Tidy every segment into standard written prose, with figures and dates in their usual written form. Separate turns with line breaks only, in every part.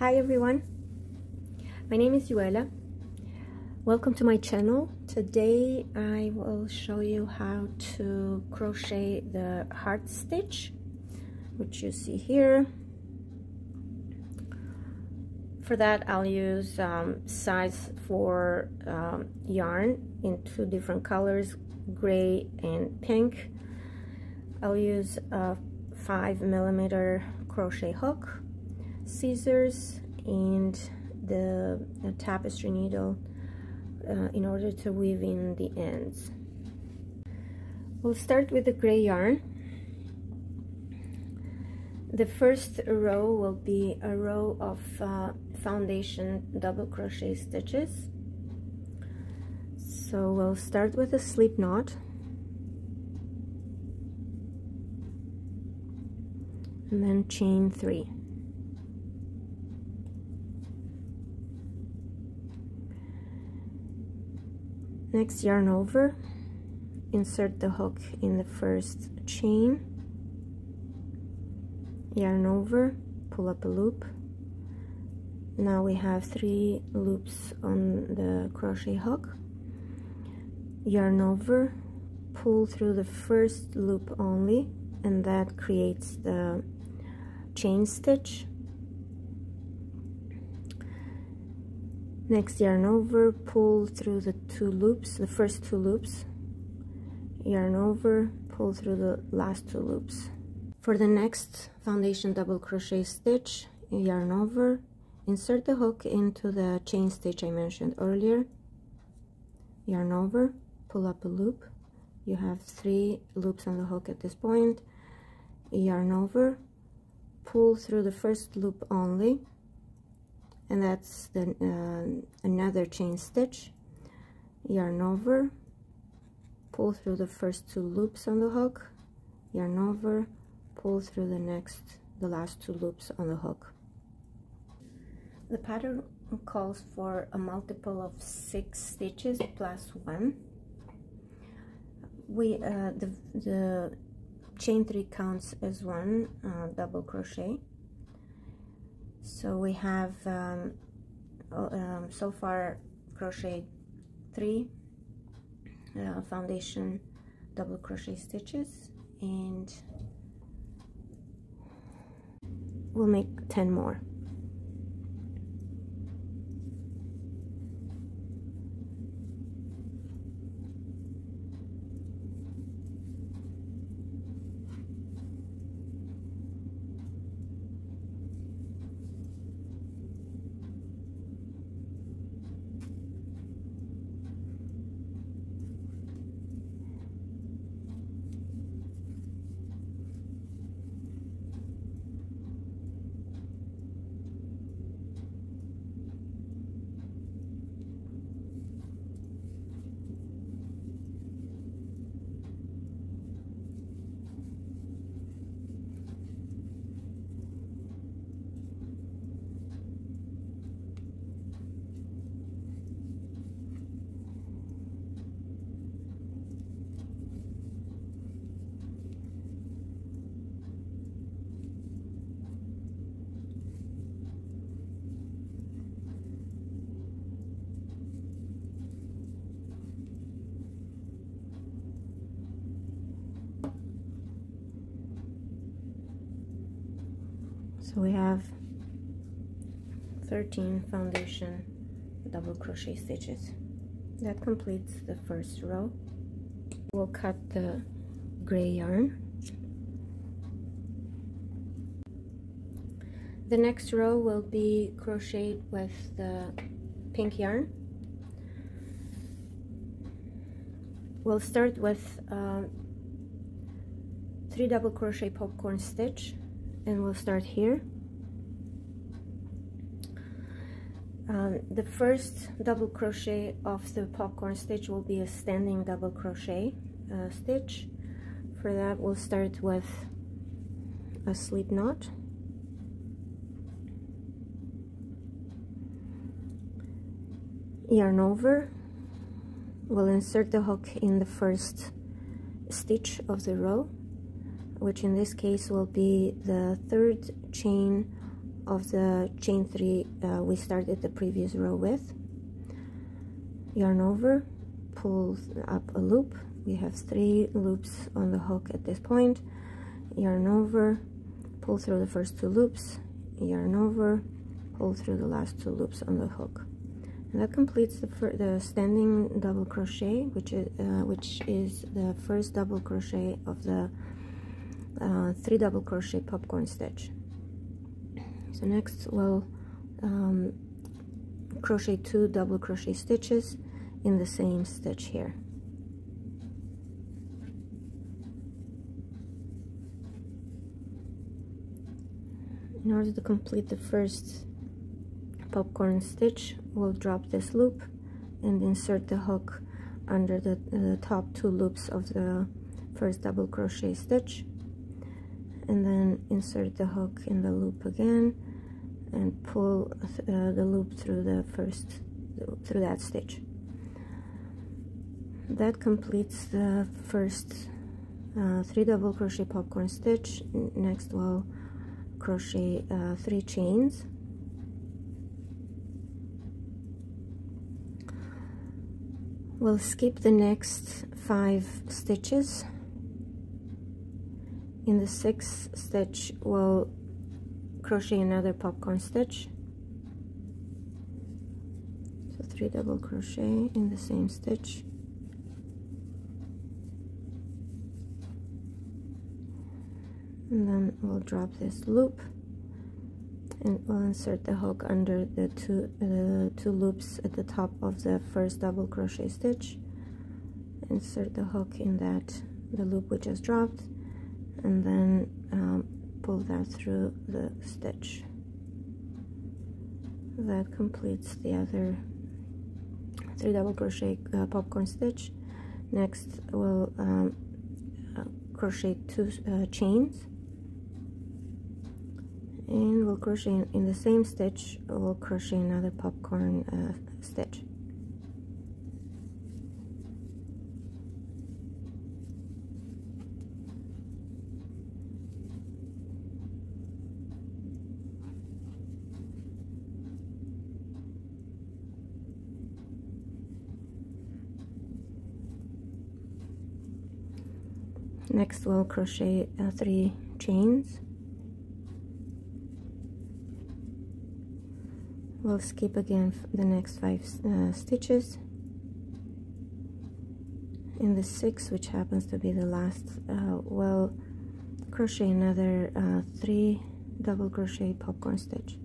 Hi everyone, my name is Yuela. Welcome to my channel. Today I will show you how to crochet the heart stitch, which you see here. For that I'll use size 4 yarn in 2 different colors, gray and pink. I'll use a 5mm crochet hook, scissors, and the tapestry needle in order to weave in the ends. We'll start with the gray yarn. The first row will be a row of foundation double crochet stitches. So we'll start with a slip knot, and then chain 3. Next, yarn over, insert the hook in the first chain, yarn over, pull up a loop. Now we have 3 loops on the crochet hook, yarn over, pull through the first loop only, and that creates the chain stitch. Next, yarn over, pull through the 2 loops, the first 2 loops, yarn over, pull through the last 2 loops. For the next foundation double crochet stitch, yarn over, insert the hook into the chain stitch I mentioned earlier, yarn over, pull up a loop. You have 3 loops on the hook at this point, yarn over, pull through the first loop only, and that's the another chain stitch, yarn over, pull through the first 2 loops on the hook, yarn over, pull through the last 2 loops on the hook. The pattern calls for a multiple of 6 stitches plus 1. The chain 3 counts as 1 double crochet. So we have so far crocheted 3 foundation double crochet stitches, and we'll make 10 more. So we have 13 foundation double crochet stitches. That completes the first row. We'll cut the gray yarn. The next row will be crocheted with the pink yarn. We'll start with 3 double crochet popcorn stitch, and we'll start here. The first double crochet of the popcorn stitch will be a standing double crochet stitch. For that we'll start with a slip knot, yarn over, we'll insert the hook in the first stitch of the row, which in this case will be the 3rd chain of the chain 3 we started the previous row with. Yarn over, pull up a loop. We have 3 loops on the hook at this point. Yarn over, pull through the first 2 loops, yarn over, pull through the last 2 loops on the hook. And that completes the standing double crochet, which is the first double crochet of the 3 double crochet popcorn stitch. So next we'll crochet 2 double crochet stitches in the same stitch here. In order to complete the first popcorn stitch, we'll drop this loop and insert the hook under the top 2 loops of the first double crochet stitch, and then insert the hook in the loop again and pull the loop through through that stitch. That completes the first 3 double crochet popcorn stitch. Next we'll crochet 3 chains. We'll skip the next 5 stitches. In the 6th stitch we'll crochet another popcorn stitch, so 3 double crochet in the same stitch, and then we'll drop this loop and we'll insert the hook under the two loops at the top of the first double crochet stitch. Insert the hook in the loop we just dropped, and then pull that through the stitch. That completes the other 3 double crochet popcorn stitch. Next we'll crochet 2 chains, and we'll crochet in the same stitch, we'll crochet another popcorn stitch. Next we'll crochet 3 chains. We'll skip again the next 5 stitches. In the 6th, which happens to be the last, we'll crochet another 3 double crochet popcorn stitch.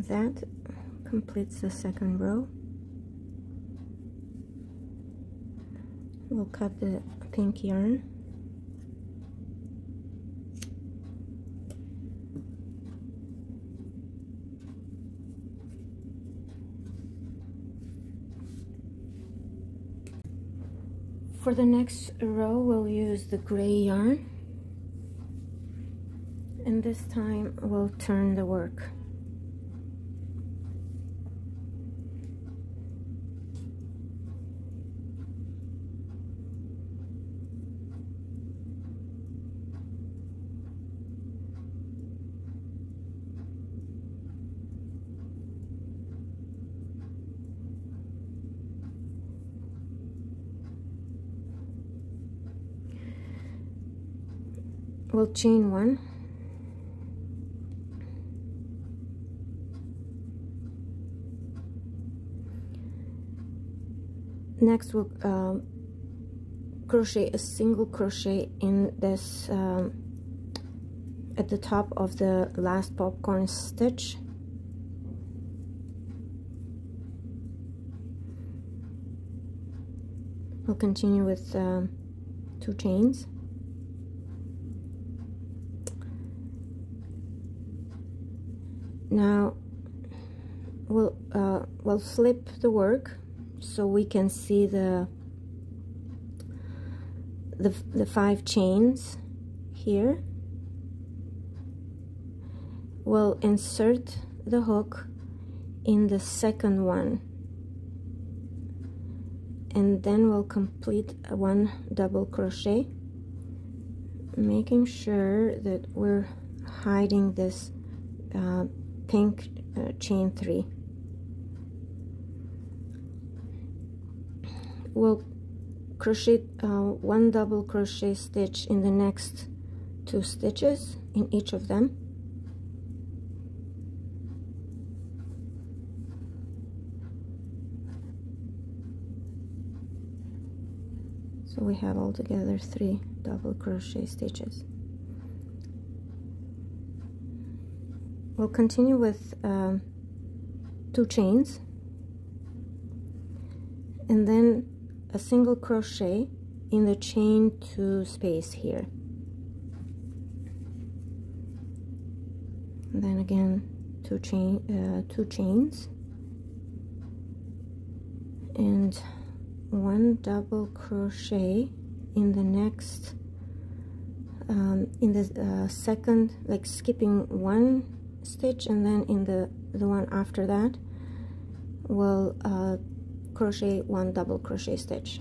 That completes the 2nd row. We'll cut the pink yarn. For the next row we'll use the gray yarn, and this time we'll turn the work. We'll chain 1, next we'll crochet a single crochet in this at the top of the last popcorn stitch. We'll continue with 2 chains. Now we'll we'll flip the work so we can see the 5 chains here. We'll insert the hook in the second one, and then we'll complete 1 double crochet, making sure that we're hiding this pink chain 3. We'll crochet 1 double crochet stitch in the next 2 stitches in each of them. So we have altogether 3 double crochet stitches. We'll continue with 2 chains, and then a single crochet in the chain 2 space here. And then again 2 chains, and 1 double crochet in the next in the second, like skipping 1 stitch, and then in the one after that we'll crochet 1 double crochet stitch,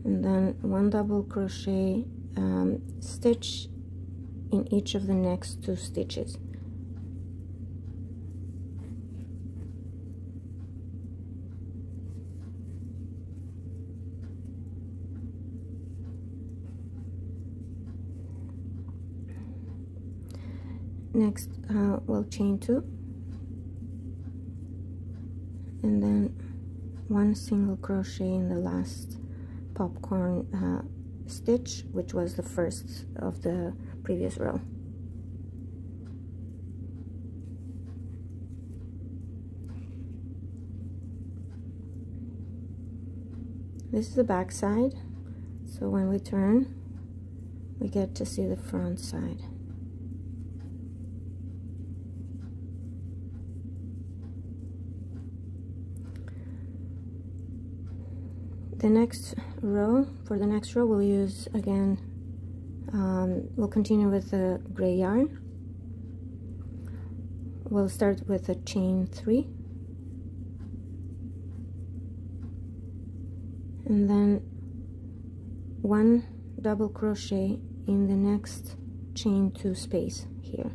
and then 1 double crochet stitch in each of the next 2 stitches. Next we'll chain 2, and then 1 single crochet in the last popcorn stitch, which was the first of the previous row. This is the back side, so when we turn we get to see the front side. The next row, for the next row, we'll use again, we'll continue with the gray yarn. We'll start with a chain 3, and then 1 double crochet in the next chain 2 space here.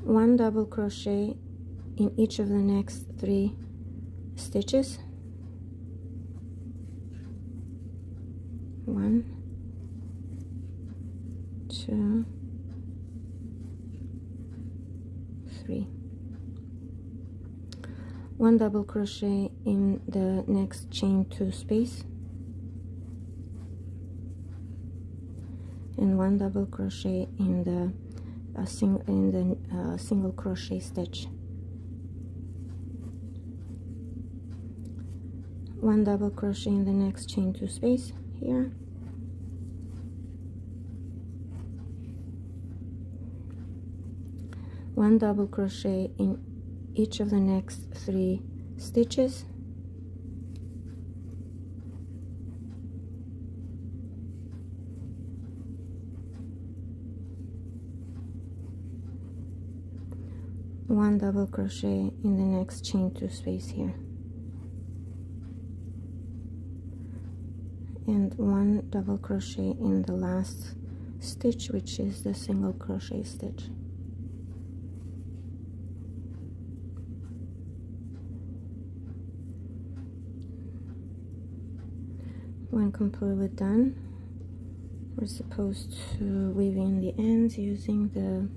One double crochet in each of the next 3 stitches. 1, 2, 3. 1 double crochet in the next chain 2 space, and 1 double crochet in the single crochet stitch. 1 double crochet in the next chain 2 space here, one double crochet in each of the next 3 stitches, one double crochet in the next chain 2 space here, and 1 double crochet in the last stitch, which is the single crochet stitch. When completely done, we're supposed to weave in the ends using the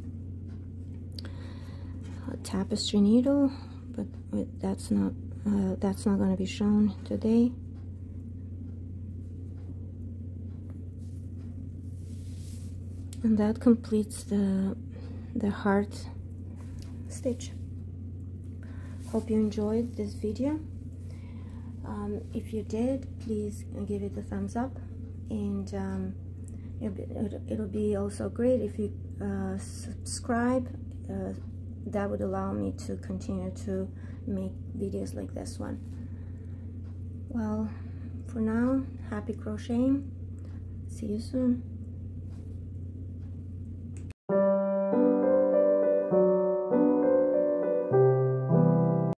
tapestry needle, but that's not going to be shown today. And that completes the heart stitch. Hope you enjoyed this video. If you did, please give it a thumbs up, and It'll be also great if you subscribe. That would allow me to continue to make videos like this one. Well, for now, happy crocheting. See you soon.